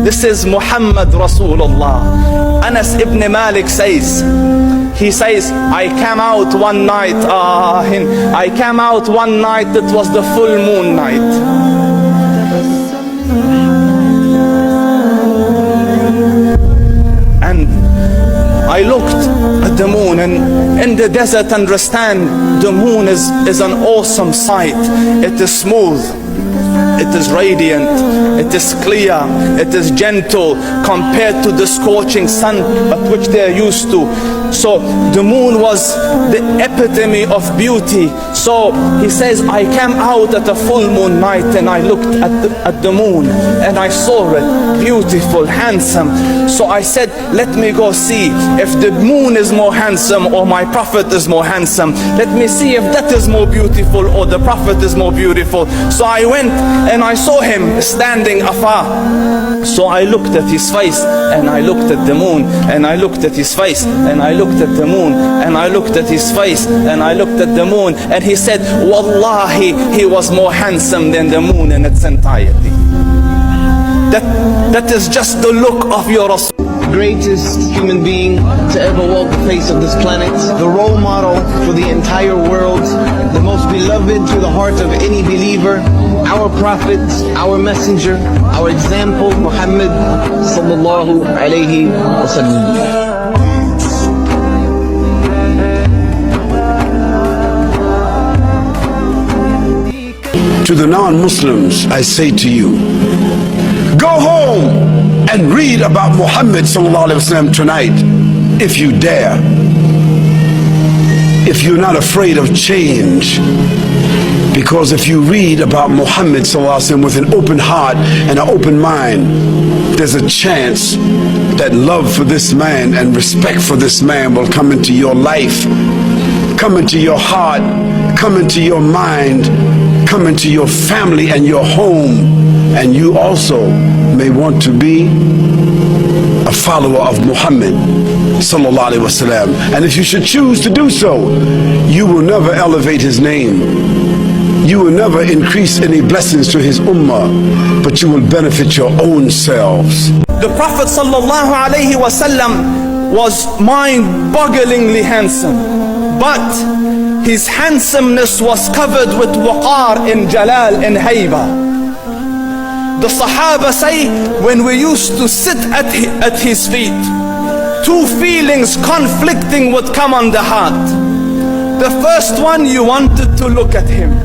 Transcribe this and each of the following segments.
this is Muhammad Rasulullah. Anas ibn Malik says, he says, I came out one night, it was the full moon night. And I looked at the moon, and in the desert, understand, the moon is an awesome sight. It is smooth, it is radiant, it is clear, it is gentle compared to the scorching sun at which they are used to. So the moon was the epitome of beauty. So he says, I came out at a full moon night and I looked at the moon and I saw it beautiful, handsome. So I said, let me go see if the moon is more handsome or my prophet is more handsome. Let me see if that is more beautiful or the prophet is more beautiful. So I went and I saw him standing afar. So I looked at his face and I looked at the moon and I looked at his face and I looked at the moon and I looked at his face and I looked at the moon, and he said, Wallahi, he was more handsome than the moon in its entirety. That is just the look of your Rasul. Greatest human being to ever walk the face of this planet, the role model for the entire world, the most beloved to the heart of any believer, our prophet, our messenger, our example, Muhammad sallallahu alayhi wa sallam. To the non-Muslims, I say to you, go home and read about Muhammad sallallahu alaihi wasallam tonight, if you dare. If you're not afraid of change. Because if you read about Muhammad sallallahu alaihi wasallam with an open heart and an open mind, there's a chance that love for this man and respect for this man will come into your life, come into your heart, come into your mind, come into your family and your home. And you also may want to be a follower of Muhammad sallallahu alaihi wasallam. And if you should choose to do so, you will never elevate his name. You will never increase any blessings to his ummah, but you will benefit your own selves. The Prophet sallallahu alaihi wasallam was mind-bogglingly handsome, but his handsomeness was covered with waqar and jalal and hayba. The Sahabah say, when we used to sit at his feet, two feelings conflicting would come on the heart. The first one, you wanted to look at him.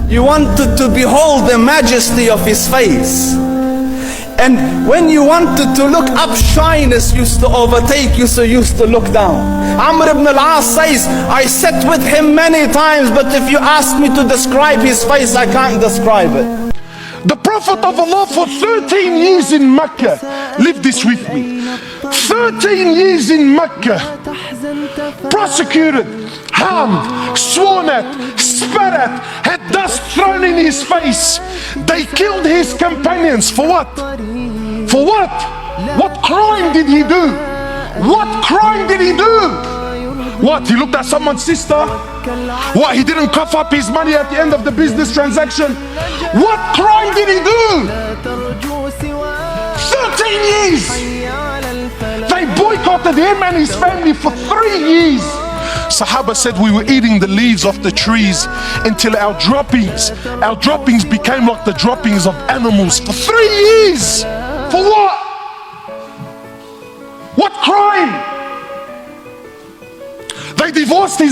You wanted to behold the majesty of his face. And when you wanted to look up, shyness used to overtake you, so you used to look down. Amr ibn al-As says, I sat with him many times, but if you ask me to describe his face, I can't describe it. The Prophet of Allah for 13 years in Mecca, live this with me, 13 years in Mecca, prosecuted, harmed, sworn at, spat at, had dust thrown in his face. They killed his companions. For what? For what? What crime did he do? What crime did he do? What? He looked at someone's sister? What? He didn't cough up his money at the end of the business transaction? What crime did he do? 13 years! They boycotted him and his family for 3 years. Sahabah said we were eating the leaves off the trees until our droppings became like the droppings of animals for 3 years. For what? What crime? They divorced his daughter.